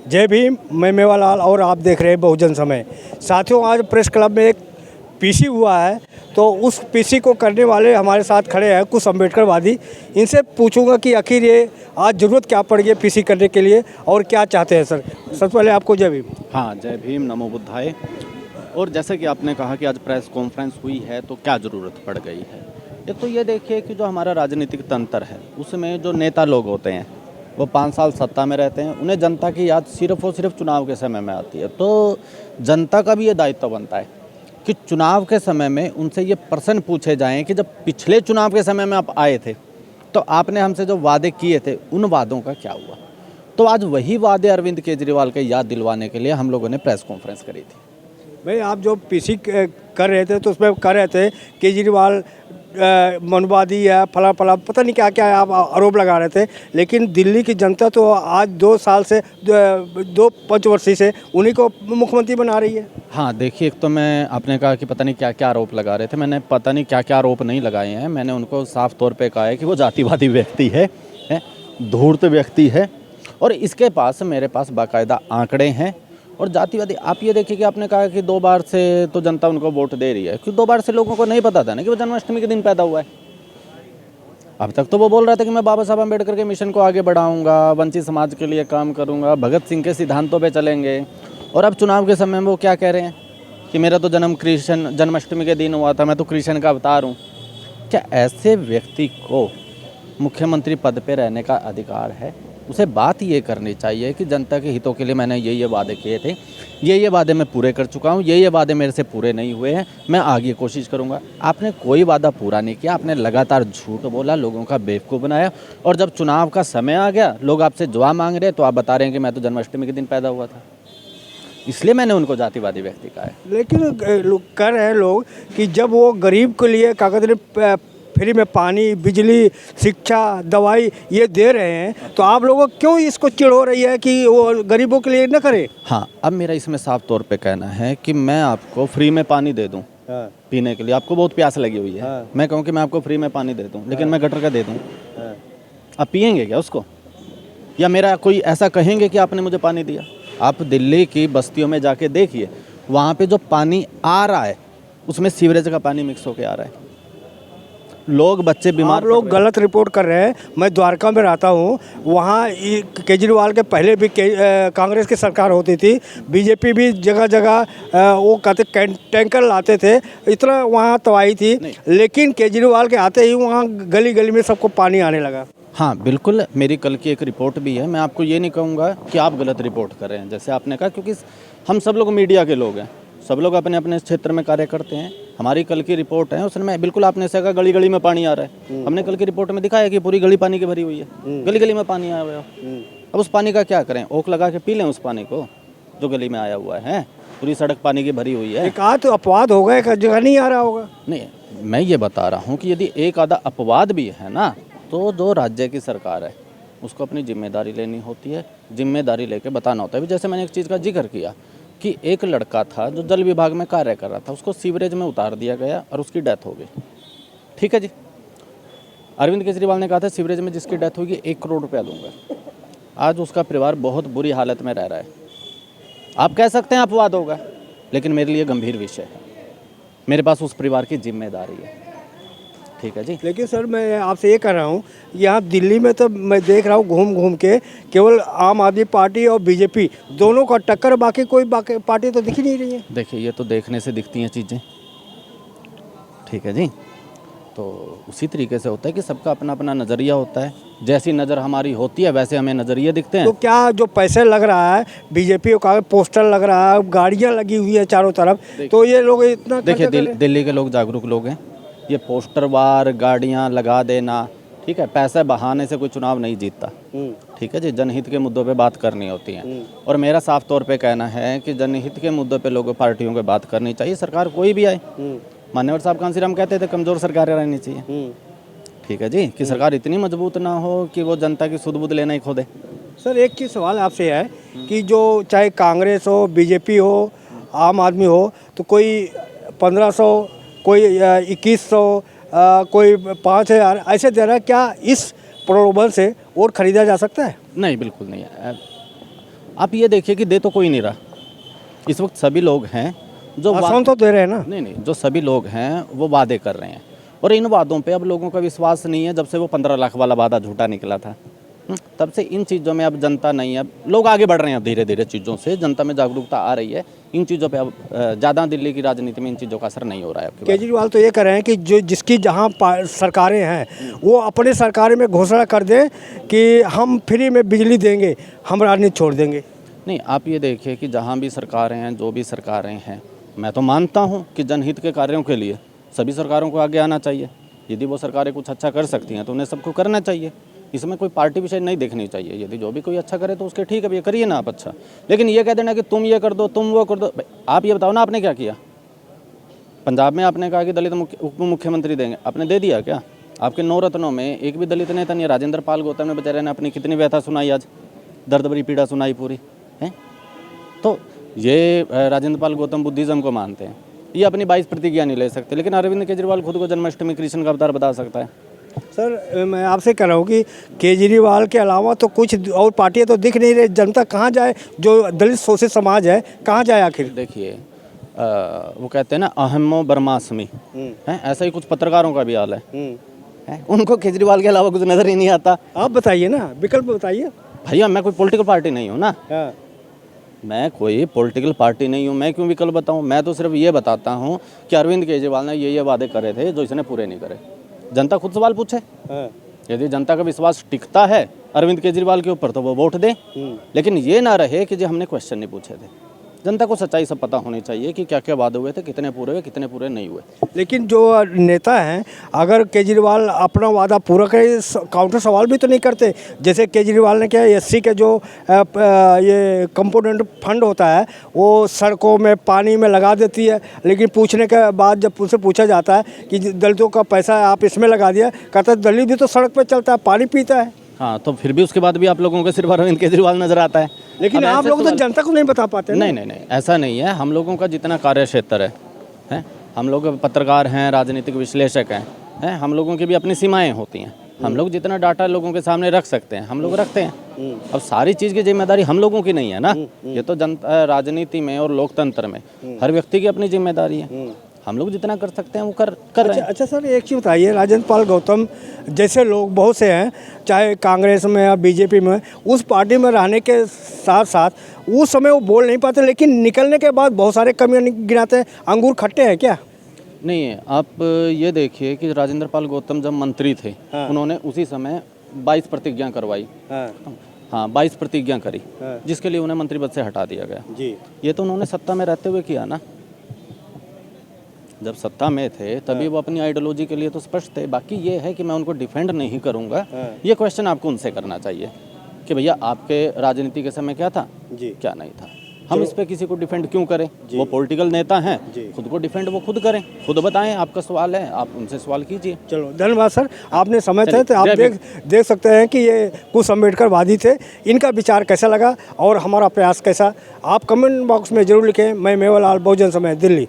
जय भीम, मैं मेवालाल और आप देख रहे हैं बहुजन समय। साथियों, आज प्रेस क्लब में एक पीसी हुआ है, तो उस पीसी को करने वाले हमारे साथ खड़े हैं कुछ अम्बेडकरवादी। इनसे पूछूंगा कि आखिर ये आज ज़रूरत क्या पड़ गई पीसी करने के लिए और क्या चाहते हैं सर। सबसे पहले आपको जय भीम। हाँ, जय भीम, नमो बुद्धाय। और जैसे कि आपने कहा कि आज प्रेस कॉन्फ्रेंस हुई है, तो क्या ज़रूरत पड़ गई है। एक तो ये देखिए कि जो हमारा राजनीतिक तंत्र है, उसमें जो नेता लोग होते हैं वो 5 साल सत्ता में रहते हैं, उन्हें जनता की याद सिर्फ और सिर्फ चुनाव के समय में आती है। तो जनता का भी ये दायित्व बनता है कि चुनाव के समय में उनसे ये प्रश्न पूछे जाएं कि जब पिछले चुनाव के समय में आप आए थे तो आपने हमसे जो वादे किए थे, उन वादों का क्या हुआ। तो आज वही वादे अरविंद केजरीवाल के याद दिलवाने के लिए हम लोगों ने प्रेस कॉन्फ्रेंस करी थी। भाई, आप जो पीसी कर रहे थे तो उसमें कर रहे थे केजरीवाल मनवादी या फला फला पता नहीं क्या क्या आप आरोप लगा रहे थे, लेकिन दिल्ली की जनता तो आज 2 साल से 2 पंचवर्षीय से उन्हीं को मुख्यमंत्री बना रही है। हाँ, देखिए, एक तो मैं आपने कहा कि पता नहीं क्या क्या आरोप लगा रहे थे। मैंने पता नहीं क्या क्या आरोप नहीं लगाए हैं। मैंने उनको साफ तौर पे कहा है कि वो जातिवादी व्यक्ति है, धूर्त व्यक्ति है, और इसके पास मेरे पास बाकायदा आंकड़े हैं। और जातिवादी, आप ये देखिए कि आपने कहा कि 2 बार से तो जनता उनको वोट दे रही है, क्योंकि 2 बार से लोगों को नहीं पता था ना कि वो जन्माष्टमी के दिन पैदा हुआ है। अब तक तो वो बोल रहा था कि मैं बाबा साहब अम्बेडकर के मिशन को आगे बढ़ाऊंगा, वंचित समाज के लिए काम करूंगा, भगत सिंह के सिद्धांतों पे चलेंगे। और अब चुनाव के समय में वो क्या कह रहे हैं कि मेरा तो जन्म कृष्ण जन्माष्टमी के दिन हुआ था, मैं तो कृष्ण का अवतार हूँ। क्या ऐसे व्यक्ति को मुख्यमंत्री पद पे रहने का अधिकार है? उसे बात ये करनी चाहिए कि जनता के हितों के लिए मैंने ये वादे किए थे, ये वादे मैं पूरे कर चुका हूँ, ये वादे मेरे से पूरे नहीं हुए हैं, मैं आगे कोशिश करूँगा। आपने कोई वादा पूरा नहीं किया, आपने लगातार झूठ बोला, लोगों का बेवकूफ़ बनाया। और जब चुनाव का समय आ गया, लोग आपसे जवाब मांग रहे हैं, तो आप बता रहे हैं कि मैं तो जन्माष्टमी के दिन पैदा हुआ था। इसलिए मैंने उनको जातिवादी व्यक्ति कहा है। लेकिन कर रहे हैं लोग कि जब वो गरीब के लिए क्या कहते हैं फ्री में पानी, बिजली, शिक्षा, दवाई ये दे रहे हैं, तो आप लोगों को क्यों इसको चिढ़ हो रही है कि वो गरीबों के लिए न करे। हाँ, अब मेरा इसमें साफ तौर पे कहना है कि मैं आपको फ्री में पानी दे दूँ पीने के लिए, आपको बहुत प्यास लगी हुई है, मैं कहूँ कि मैं आपको फ्री में पानी दे दूँ, लेकिन मैं गटर का दे दूँ, आप पियेंगे क्या उसको? या मेरा कोई ऐसा कहेंगे कि आपने मुझे पानी दिया? आप दिल्ली की बस्तियों में जाके देखिए, वहाँ पे जो पानी आ रहा है उसमें सीवरेज का पानी मिक्स होके आ रहा है। लोग, बच्चे बीमार। आप लोग गलत रिपोर्ट कर रहे हैं। मैं द्वारका में रहता हूँ, वहाँ केजरीवाल के पहले भी कांग्रेस की सरकार होती थी, बीजेपी भी जगह जगह वो कहते टैंकर लाते थे, इतना वहाँ तबाही थी, लेकिन केजरीवाल के आते ही वहाँ गली गली में सबको पानी आने लगा। हाँ, बिल्कुल, मेरी कल की एक रिपोर्ट भी है। मैं आपको ये नहीं कहूँगा कि आप गलत रिपोर्ट कर रहे हैं, जैसे आपने कहा, क्योंकि हम सब लोग मीडिया के लोग हैं, सब लोग अपने अपने क्षेत्र में कार्य करते हैं। हमारी कल की रिपोर्ट है, उसमें बिल्कुल आपने से कहा गली गली में पानी आ रहा है। हमने कल की रिपोर्ट में दिखाया कि पूरी गली पानी की भरी हुई है, गली गली में पानी आया हुआ है। अब उस पानी का क्या करें? ओक लगा के पी लें उस पानी को जो गली में आया हुआ है? पूरी सड़क पानी की भरी हुई है। एक आध तो अपवाद होगा, एक जगह नहीं आ रहा होगा। नहीं, मैं ये बता रहा हूँ कि यदि एक आधा अपवाद भी है ना, तो जो राज्य की सरकार है उसको अपनी जिम्मेदारी लेनी होती है, जिम्मेदारी लेके बताना होता है। जैसे मैंने एक चीज़ का जिक्र किया कि एक लड़का था जो जल विभाग में कार्य कर रहा था, उसको सीवरेज में उतार दिया गया और उसकी डेथ हो गई। ठीक है जी, अरविंद केजरीवाल ने कहा था सीवरेज में जिसकी डेथ होगी 1 करोड़ रुपया दूंगा। आज उसका परिवार बहुत बुरी हालत में रह रहा है। आप कह सकते हैं अपवाद होगा, लेकिन मेरे लिए गंभीर विषय है, मेरे पास उस परिवार की जिम्मेदारी है। ठीक है जी। लेकिन सर, मैं आपसे ये कह रहा हूँ, यहाँ दिल्ली में तो मैं देख रहा हूँ घूम घूम के केवल आम आदमी पार्टी और बीजेपी दोनों का टक्कर, बाकी कोई पार्टी तो दिख ही नहीं रही है। देखिए, ये तो देखने से दिखती हैं चीज़ें। ठीक है जी, तो उसी तरीके से होता है कि सबका अपना अपना नज़रिया होता है। जैसी नज़र हमारी होती है वैसे हमें नज़रिए दिखते हैं। तो क्या जो पैसे लग रहा है बीजेपी का, पोस्टर लग रहा है, गाड़ियाँ लगी हुई है चारों तरफ, तो ये लोग इतना देखिए, दिल्ली के लोग जागरूक लोग हैं। ये पोस्टर वार गाड़ियाँ लगा देना, ठीक है, पैसे बहाने से कोई चुनाव नहीं जीतता। ठीक है जी, जनहित के मुद्दों पे बात करनी होती है। और मेरा साफ तौर पे कहना है कि जनहित के मुद्दों पे लोगों, पार्टियों को बात करनी चाहिए, सरकार कोई भी आए। मान्यवर साहब कांसीराम कहते थे कमज़ोर सरकारें रहनी चाहिए। ठीक है जी, कि सरकार इतनी मजबूत ना हो कि वो जनता की सुध बुध लेना ही खो दे। सर, एक चीज़ सवाल आपसे है कि जो चाहे कांग्रेस हो, बीजेपी हो, आम आदमी हो, तो कोई 1500, कोई 2100, कोई 5000 ऐसे दे रहा है। क्या इस प्रलोभन से वोट खरीदा जा सकता है? नहीं, बिल्कुल नहीं है। आप ये देखिए कि दे तो कोई नहीं रहा। इस वक्त सभी लोग हैं जो आसान तो दे रहे हैं ना। नहीं, जो सभी लोग हैं वो वादे कर रहे हैं, और इन वादों पे अब लोगों का विश्वास नहीं है। जब से वो 15 लाख वाला वादा झूठा निकला था, तब से इन चीज़ों में अब जनता नहीं है। अब लोग आगे बढ़ रहे हैं, अब धीरे धीरे चीज़ों से जनता में जागरूकता आ रही है। इन चीज़ों पे अब ज़्यादा दिल्ली की राजनीति में इन चीज़ों का असर नहीं हो रहा है। केजरीवाल तो ये कह रहे हैं कि जो जिसकी जहाँ सरकारें हैं वो अपने सरकार में घोषणा कर दें कि हम फ्री में बिजली देंगे, हम राजनीति छोड़ देंगे। नहीं, आप ये देखिए कि जहाँ भी सरकारें हैं, जो भी सरकारें हैं, मैं तो मानता हूँ कि जनहित के कार्यों के लिए सभी सरकारों को आगे आना चाहिए। यदि वो सरकारें कुछ अच्छा कर सकती हैं तो उन्हें सबको करना चाहिए। इसमें कोई पार्टी विषय नहीं देखनी चाहिए। यदि जो भी कोई अच्छा करे तो उसके ठीक है, ये करिए ना आप अच्छा। लेकिन ये कह देना कि तुम ये कर दो, तुम वो कर दो। आप ये बताओ ना, आपने क्या किया? पंजाब में आपने कहा कि दलित उप मुख्यमंत्री देंगे, आपने दे दिया क्या? आपके 9 रत्नों में एक भी दलित नेता नहीं है। राजेंद्र पाल गौतम ने बेचारे ने अपनी कितनी व्यथा सुनाई, आज दर्द भरी पीड़ा सुनाई पूरी है। तो ये राजेंद्र पाल गौतम बुद्धिज़्म को मानते हैं, ये अपनी 22 प्रतिज्ञा नहीं ले सकते। लेकिन अरविंद केजरीवाल खुद को जन्माष्टमी कृष्ण का अवतार बता सकता है। सर मैं आपसे कह रहा हूँ कि केजरीवाल के अलावा तो कुछ और पार्टियाँ तो दिख नहीं रही। जनता कहाँ जाए? जो दलित शोषित समाज है कहाँ जाए आखिर? देखिए, वो कहते हैं ना, अहमो ब्रह्मास्मि है, ऐसा ही कुछ पत्रकारों का भी हाल है। उनको केजरीवाल के अलावा कुछ नज़र ही नहीं आता। आप बताइए ना, विकल्प बताइए। भैया मैं कोई पॉलिटिकल पार्टी नहीं हूँ ना, हाँ। मैं कोई पॉलिटिकल पार्टी नहीं हूँ। मैं क्यों विकल्प बताऊँ? मैं तो सिर्फ ये बताता हूँ कि अरविंद केजरीवाल ने ये वादे करे थे जो इसने पूरे नहीं करे। जनता खुद सवाल पूछे। हाँ। यदि जनता का विश्वास टिकता है अरविंद केजरीवाल के ऊपर तो वो वोट दे। लेकिन ये ना रहे कि जो हमने क्वेश्चन नहीं पूछे थे। जनता को सच्चाई सब पता होनी चाहिए कि क्या क्या वादे हुए थे, कितने पूरे हुए, कितने पूरे नहीं हुए। लेकिन जो नेता हैं, अगर केजरीवाल अपना वादा पूरा करे, काउंटर सवाल भी तो नहीं करते। जैसे केजरीवाल ने क्या, एससी के जो ये कंपोनेंट फंड होता है वो सड़कों में, पानी में लगा देती है। लेकिन पूछने के बाद जब उनसे पूछा जाता है कि दलितों का पैसा आप इसमें लगा दिया, कहता है दलित भी तो सड़क पर चलता है, पानी पीता है। हाँ, तो फिर भी उसके बाद भी आप लोगों को सिर्फ अरविंद केजरीवाल नजर आता है। लेकिन आप लोग तो जनता को नहीं बता पाते। नहीं, ऐसा नहीं है। हम लोगों का जितना कार्य क्षेत्र है, हम लोग पत्रकार हैं, राजनीतिक विश्लेषक हैं, हम लोगों की भी अपनी सीमाएं होती हैं। हम लोग जितना डाटा लोगों के सामने रख सकते हैं हम लोग रखते हैं। अब सारी चीज़ की जिम्मेदारी हम लोगों की नहीं है ना। ये तो जनता, राजनीति में और लोकतंत्र में हर व्यक्ति की अपनी जिम्मेदारी है। हम लोग जितना कर सकते हैं वो कर रहे हैं। अच्छा सर, एक चीज़ बताइए, राजेंद्र पाल गौतम जैसे लोग बहुत से हैं, चाहे कांग्रेस में या बीजेपी में, उस पार्टी में रहने के साथ साथ उस समय वो बोल नहीं पाते, लेकिन निकलने के बाद बहुत सारे कमियां गिनाते हैं। अंगूर खट्टे हैं क्या? नहीं, आप ये देखिए कि राजेंद्र पाल गौतम जब मंत्री थे, उन्होंने उसी समय 22 प्रतिज्ञा करवाई। हाँ, 22 प्रतिज्ञा करी, जिसके लिए उन्हें मंत्री पद से हटा दिया गया जी। ये तो उन्होंने सत्ता में रहते हुए किया ना। जब सत्ता में थे तभी वो अपनी आइडियोलॉजी के लिए तो स्पष्ट थे। बाकी ये है कि मैं उनको डिफेंड नहीं करूंगा। ये क्वेश्चन आपको उनसे करना चाहिए कि भैया आपके राजनीति के समय क्या था जी, क्या नहीं था। हम इस पे किसी को डिफेंड क्यों करें? वो पॉलिटिकल नेता हैं, खुद को डिफेंड वो खुद करें, खुद बताएं। आपका सवाल है, आप उनसे सवाल कीजिए। चलो, धन्यवाद सर, आपने समय थे तो आप देख सकते हैं कि ये कुछ अम्बेडकरवादी थे। इनका विचार कैसा लगा और हमारा प्रयास कैसा, आप कमेंट बॉक्स में जरूर लिखें। मैं मेवालाल, बहुजन समाज, दिल्ली।